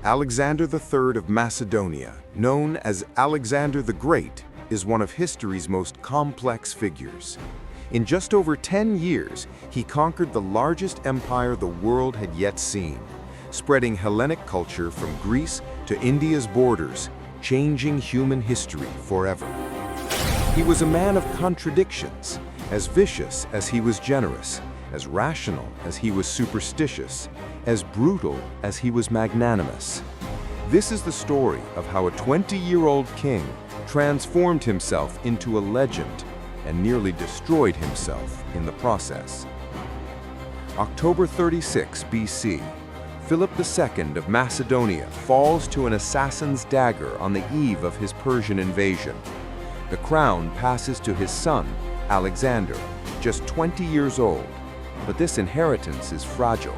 Alexander III of Macedonia, known as Alexander the Great, is one of history's most complex figures. In just over 10 years, he conquered the largest empire the world had yet seen, spreading Hellenic culture from Greece to India's borders, changing human history forever. He was a man of contradictions, as vicious as he was generous, as rational as he was superstitious, as brutal as he was magnanimous. This is the story of how a 20-year-old king transformed himself into a legend and nearly destroyed himself in the process. October 36 BC, Philip II of Macedonia falls to an assassin's dagger on the eve of his Persian invasion. The crown passes to his son, Alexander, just 20 years old, but this inheritance is fragile.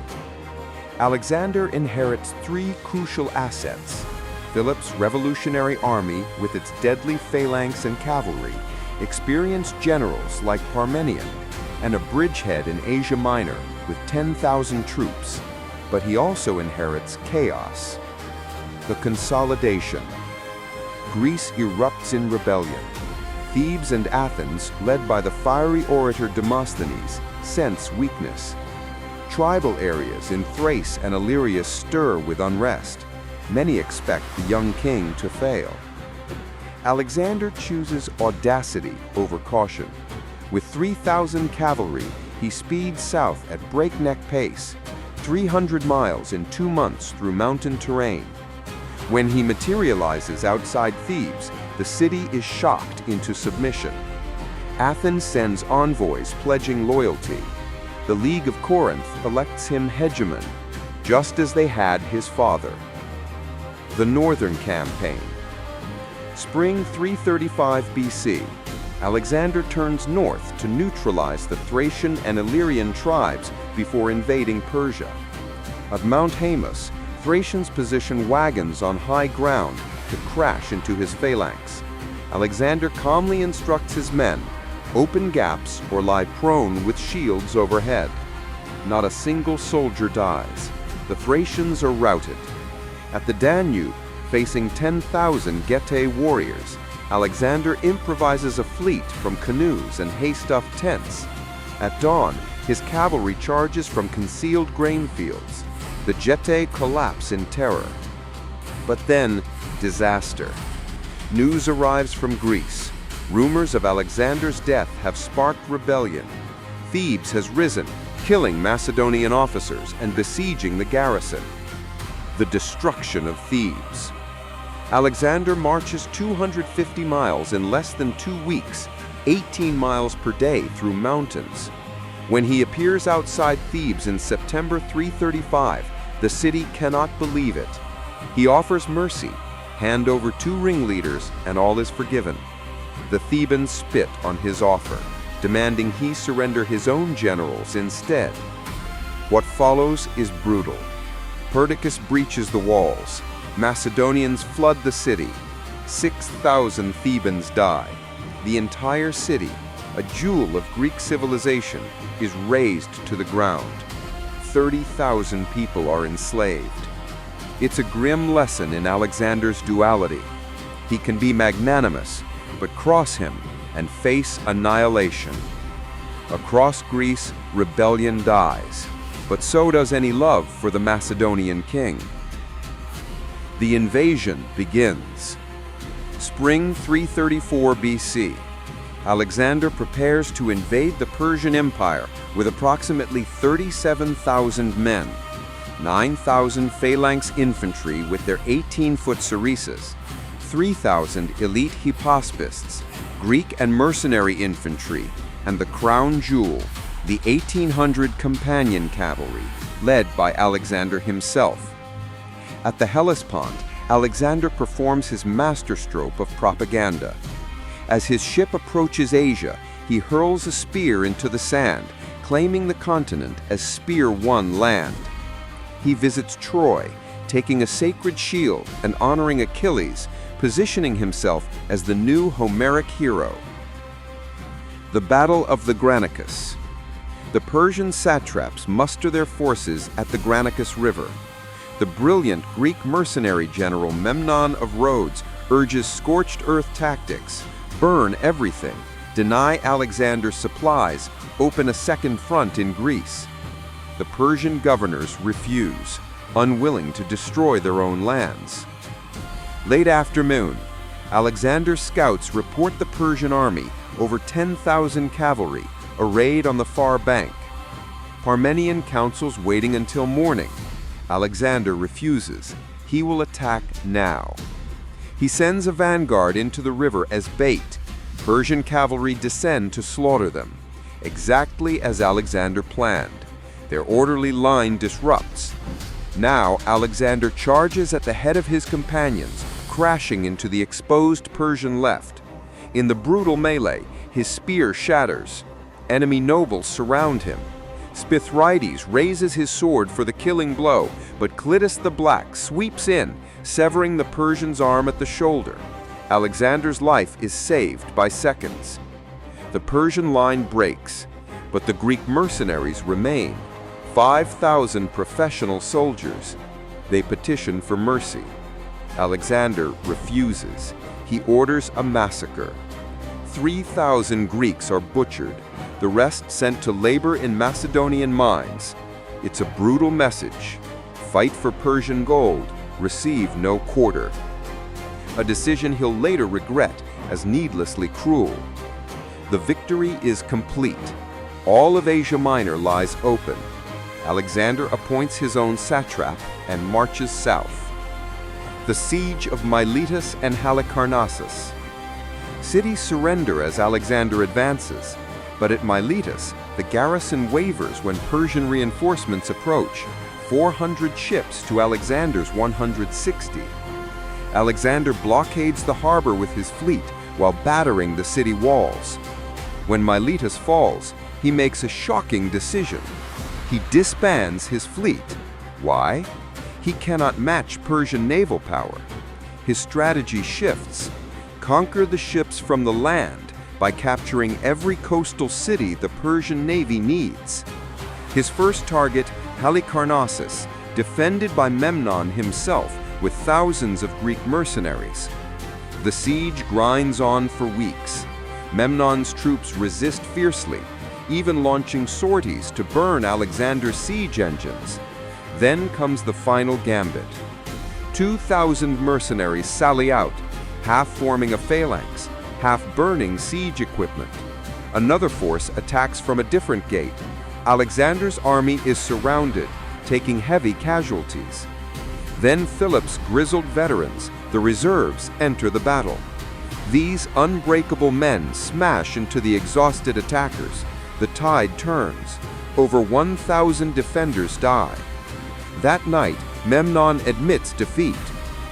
Alexander inherits three crucial assets: Philip's revolutionary army with its deadly phalanx and cavalry, experienced generals like Parmenion, and a bridgehead in Asia Minor with 10,000 troops. But he also inherits chaos. The consolidation. Greece erupts in rebellion. Thebes and Athens, led by the fiery orator Demosthenes, sense weakness. Tribal areas in Thrace and Illyria stir with unrest. Many expect the young king to fail. Alexander chooses audacity over caution. With 3,000 cavalry, he speeds south at breakneck pace, 300 miles in 2 months through mountain terrain. When he materializes outside Thebes, the city is shocked into submission. Athens sends envoys pledging loyalty. The League of Corinth elects him hegemon, just as they had his father. The Northern Campaign. Spring 335 BC, Alexander turns north to neutralize the Thracian and Illyrian tribes before invading Persia. At Mount Haemus, Thracians position wagons on high ground to crash into his phalanx. Alexander calmly instructs his men: open gaps or lie prone with shields overhead. Not a single soldier dies. The Thracians are routed. At the Danube, facing 10,000 Getae warriors, Alexander improvises a fleet from canoes and hay-stuffed tents. At dawn, his cavalry charges from concealed grain fields. The Getae collapse in terror. But then, disaster. News arrives from Greece. Rumors of Alexander's death have sparked rebellion. Thebes has risen, killing Macedonian officers and besieging the garrison. The destruction of Thebes. Alexander marches 250 miles in less than 2 weeks, 18 miles per day through mountains. When he appears outside Thebes in September 335, the city cannot believe it. He offers mercy, hand over 2 ringleaders, and all is forgiven. The Thebans spit on his offer, demanding he surrender his own generals instead. What follows is brutal. Perdiccas breaches the walls. Macedonians flood the city. 6,000 Thebans die. The entire city, a jewel of Greek civilization, is razed to the ground. 30,000 people are enslaved. It's a grim lesson in Alexander's duality. He can be magnanimous, but cross him and face annihilation. Across Greece, rebellion dies, but so does any love for the Macedonian king. The invasion begins. Spring 334 BC. Alexander prepares to invade the Persian Empire with approximately 37,000 men, 9,000 phalanx infantry with their 18-foot sarissas, 3,000 elite hypaspists, Greek and mercenary infantry, and the crown jewel, the 1,800 companion cavalry, led by Alexander himself. At the Hellespont, Alexander performs his masterstroke of propaganda. As his ship approaches Asia, he hurls a spear into the sand, claiming the continent as Spear One land. He visits Troy, taking a sacred shield and honoring Achilles, positioning himself as the new Homeric hero. The Battle of the Granicus. The Persian satraps muster their forces at the Granicus River. the brilliant Greek mercenary general Memnon of Rhodes urges scorched earth tactics: burn everything, deny Alexander's supplies, open a second front in Greece. The Persian governors refuse, unwilling to destroy their own lands. Late afternoon, Alexander's scouts report the Persian army, over 10,000 cavalry, arrayed on the far bank. Parmenion counsels waiting until morning. Alexander refuses. He will attack now. He sends a vanguard into the river as bait. Persian cavalry descend to slaughter them, exactly as Alexander planned. Their orderly line disrupts. Now Alexander charges at the head of his companions, crashing into the exposed Persian left. In the brutal melee, his spear shatters. Enemy nobles surround him. Spithrides raises his sword for the killing blow, but Clitus the Black sweeps in, severing the Persian's arm at the shoulder. Alexander's life is saved by seconds. The Persian line breaks, but the Greek mercenaries remain. 5,000 professional soldiers. They petition for mercy. Alexander refuses. He orders a massacre. 3,000 Greeks are butchered, the rest sent to labor in Macedonian mines. It's a brutal message. Fight for Persian gold, receive no quarter. A decision he'll later regret as needlessly cruel. The victory is complete. All of Asia Minor lies open. Alexander appoints his own satrap and marches south. The siege of Miletus and Halicarnassus. Cities surrender as Alexander advances, but at Miletus, the garrison wavers when Persian reinforcements approach, 400 ships to Alexander's 160. Alexander blockades the harbor with his fleet while battering the city walls. When Miletus falls, he makes a shocking decision. He disbands his fleet. Why? He cannot match Persian naval power. His strategy shifts. Conquer the ships from the land by capturing every coastal city the Persian navy needs. His first target, Halicarnassus, defended by Memnon himself with thousands of Greek mercenaries. The siege grinds on for weeks. Memnon's troops resist fiercely, even launching sorties to burn Alexander's siege engines. Then comes the final gambit. 2,000 mercenaries sally out, half forming a phalanx, half burning siege equipment. Another force attacks from a different gate. Alexander's army is surrounded, taking heavy casualties. Then Philip's grizzled veterans, the reserves, enter the battle. These unbreakable men smash into the exhausted attackers. The tide turns. Over 1,000 defenders die. That night, Memnon admits defeat.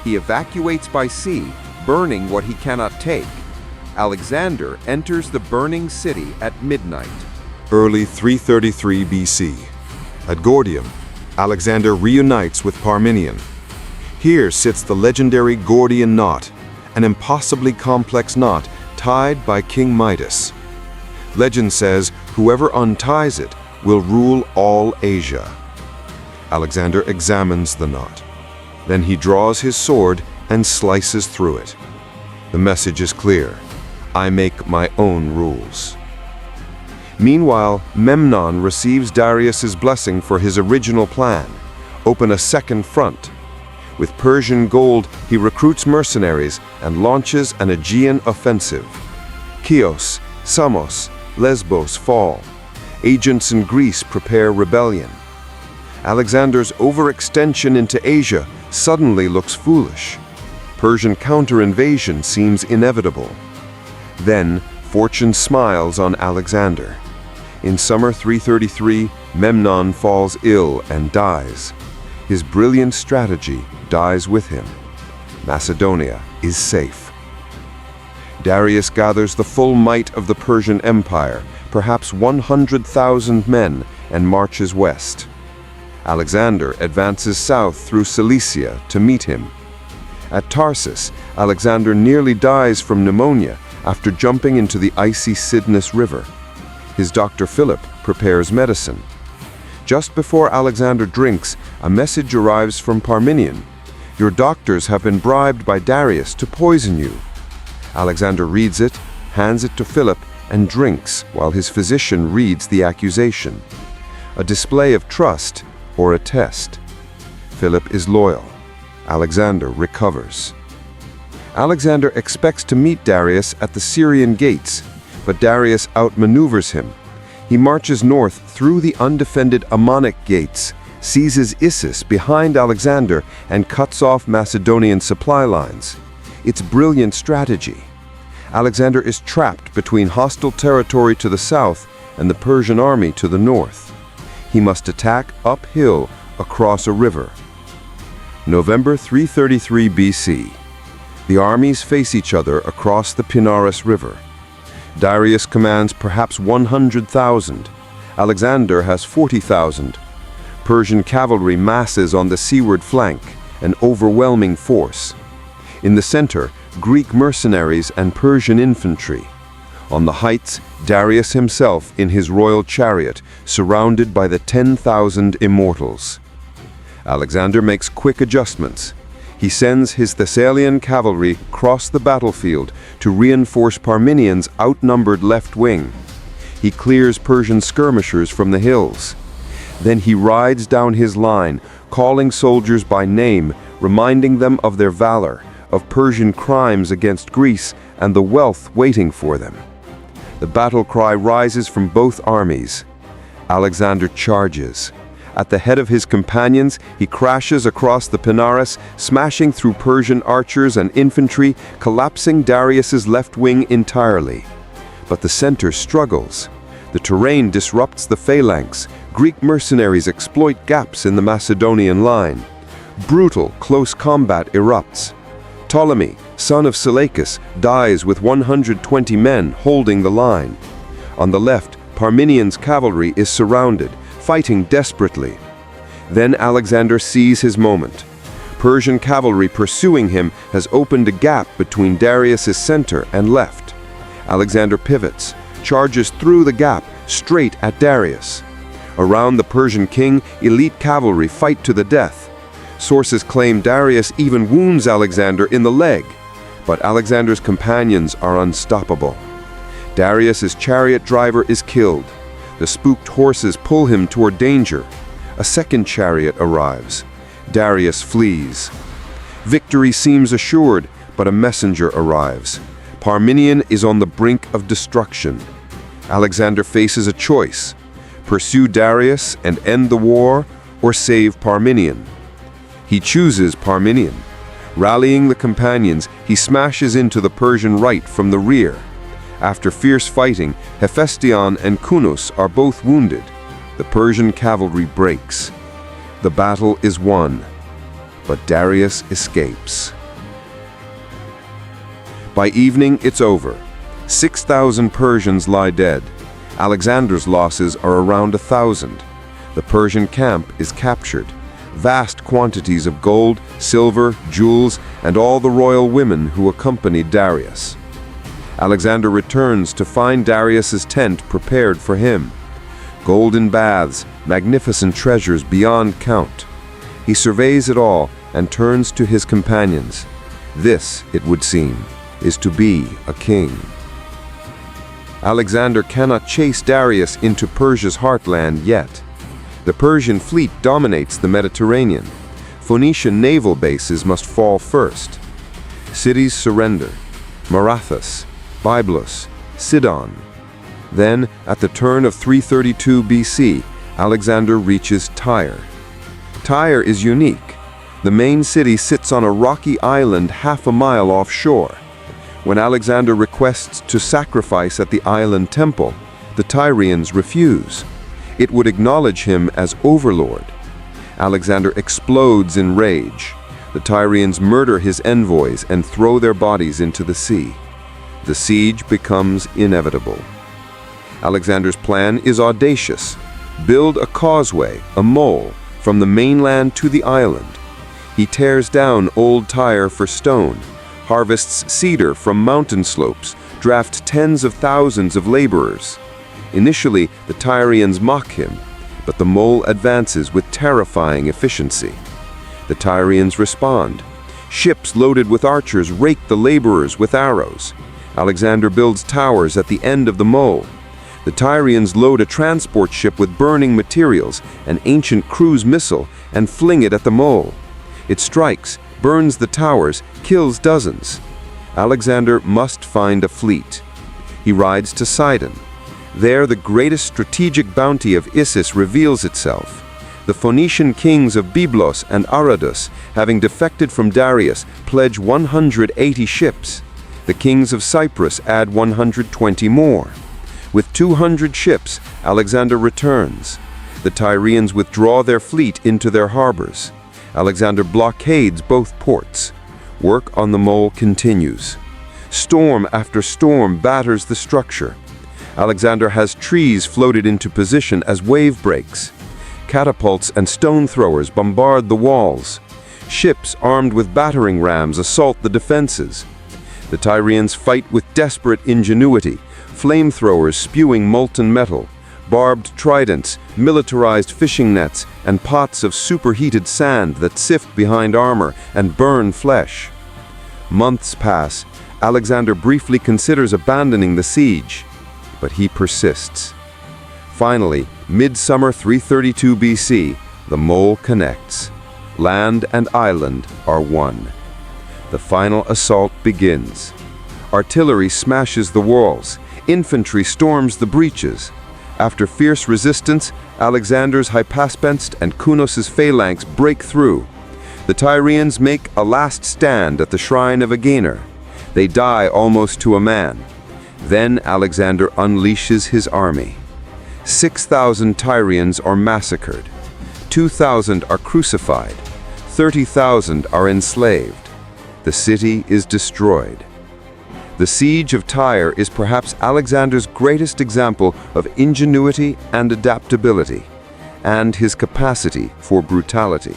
He evacuates by sea, burning what he cannot take. Alexander enters the burning city at midnight. Early 333 BC. At Gordium, Alexander reunites with Parmenion. Here sits the legendary Gordian knot, an impossibly complex knot tied by King Midas. Legend says whoever unties it will rule all Asia. Alexander examines the knot. Then he draws his sword and slices through it. The message is clear: I make my own rules. Meanwhile, Memnon receives Darius's blessing for his original plan: open a second front. With Persian gold, he recruits mercenaries and launches an Aegean offensive. Chios, Samos, Lesbos fall. Agents in Greece prepare rebellion. Alexander's overextension into Asia suddenly looks foolish. Persian counter-invasion seems inevitable. Then, fortune smiles on Alexander. In summer 333, Memnon falls ill and dies. His brilliant strategy dies with him. Macedonia is safe. Darius gathers the full might of the Persian Empire, perhaps 100,000 men, and marches west. Alexander advances south through Cilicia to meet him. At Tarsus, Alexander nearly dies from pneumonia after jumping into the icy Cydnus River. His doctor Philip prepares medicine. Just before Alexander drinks, a message arrives from Parmenion. "Your doctors have been bribed by Darius to poison you." Alexander reads it, hands it to Philip, and drinks while his physician reads the accusation. A display of trust or a test. Philip is loyal. Alexander recovers. Alexander expects to meet Darius at the Syrian gates, but Darius outmaneuvers him. He marches north through the undefended Ammonic gates, seizes Issus behind Alexander, and cuts off Macedonian supply lines. It's brilliant strategy. Alexander is trapped between hostile territory to the south and the Persian army to the north. He must attack uphill across a river. November 333 BC. The armies face each other across the Pinaris River. Darius commands perhaps 100,000. Alexander has 40,000. Persian cavalry masses on the seaward flank, an overwhelming force. In the center, Greek mercenaries and Persian infantry. On the heights, Darius himself in his royal chariot, surrounded by the 10,000 immortals. Alexander makes quick adjustments. He sends his Thessalian cavalry across the battlefield to reinforce Parmenion's outnumbered left wing. He clears Persian skirmishers from the hills. Then he rides down his line, calling soldiers by name, reminding them of their valor, of Persian crimes against Greece and the wealth waiting for them. The battle cry rises from both armies. Alexander charges. At the head of his companions, he crashes across the Pinaris, smashing through Persian archers and infantry, collapsing Darius's left wing entirely. But the center struggles. The terrain disrupts the phalanx. Greek mercenaries exploit gaps in the Macedonian line. Brutal, close combat erupts. Ptolemy, son of Seleucus, dies with 120 men holding the line. On the left, Parmenion's cavalry is surrounded, fighting desperately. Then Alexander sees his moment. Persian cavalry pursuing him has opened a gap between Darius's center and left. Alexander pivots, charges through the gap, straight at Darius. Around the Persian king, elite cavalry fight to the death. Sources claim Darius even wounds Alexander in the leg, but Alexander's companions are unstoppable. Darius's chariot driver is killed. The spooked horses pull him toward danger. A second chariot arrives. Darius flees. Victory seems assured, but a messenger arrives. Parmenion is on the brink of destruction. Alexander faces a choice: pursue Darius and end the war, or save Parmenion. He chooses Parmenion. Rallying the companions, he smashes into the Persian right from the rear. After fierce fighting, Hephaestion and Kunus are both wounded. The Persian cavalry breaks. The battle is won, but Darius escapes. By evening, it's over. 6,000 Persians lie dead. Alexander's losses are around 1,000. The Persian camp is captured. Vast quantities of gold, silver, jewels, and all the royal women who accompanied Darius. Alexander returns to find Darius's tent prepared for him. Golden baths, magnificent treasures beyond count. He surveys it all and turns to his companions. This, it would seem, is to be a king. Alexander cannot chase Darius into Persia's heartland yet. The Persian fleet dominates the Mediterranean. Phoenician naval bases must fall first. Cities surrender: Marathus, Byblos, Sidon. Then, at the turn of 332 BC, Alexander reaches Tyre. Tyre is unique. The main city sits on a rocky island half a mile offshore. When Alexander requests to sacrifice at the island temple, the Tyrians refuse. It would acknowledge him as overlord. Alexander explodes in rage. The Tyrians murder his envoys and throw their bodies into the sea. The siege becomes inevitable. Alexander's plan is audacious. Build a causeway, a mole, from the mainland to the island. He tears down old Tyre for stone, harvests cedar from mountain slopes, drafts tens of thousands of laborers. Initially, the Tyrians mock him, but the mole advances with terrifying efficiency. The Tyrians respond. Ships loaded with archers rake the laborers with arrows. Alexander builds towers at the end of the mole. The Tyrians load a transport ship with burning materials, an ancient cruise missile, and fling it at the mole. It strikes, burns the towers, kills dozens. Alexander must find a fleet. He rides to Sidon. There, the greatest strategic bounty of Issus reveals itself. The Phoenician kings of Byblos and Aradus, having defected from Darius, pledge 180 ships. The kings of Cyprus add 120 more. With 200 ships, Alexander returns. The Tyrians withdraw their fleet into their harbors. Alexander blockades both ports. Work on the mole continues. Storm after storm batters the structure. Alexander has trees floated into position as wave breaks. Catapults and stone throwers bombard the walls. Ships armed with battering rams assault the defenses. The Tyrians fight with desperate ingenuity, flamethrowers spewing molten metal, barbed tridents, militarized fishing nets, and pots of superheated sand that sift behind armor and burn flesh. Months pass. Alexander briefly considers abandoning the siege, but he persists. Finally, midsummer 332 BC, the mole connects. Land and island are one. The final assault begins. Artillery smashes the walls. Infantry storms the breaches. After fierce resistance, Alexander's Hypaspensed and Kunos's phalanx break through. The Tyrians make a last stand at the shrine of Agenor. They die almost to a man. Then Alexander unleashes his army. 6,000 Tyrians are massacred. 2,000 are crucified. 30,000 are enslaved. The city is destroyed. The siege of Tyre is perhaps Alexander's greatest example of ingenuity and adaptability, and his capacity for brutality.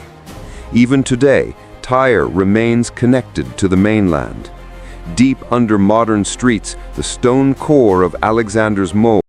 Even today, Tyre remains connected to the mainland. Deep under modern streets, the stone core of Alexander's mole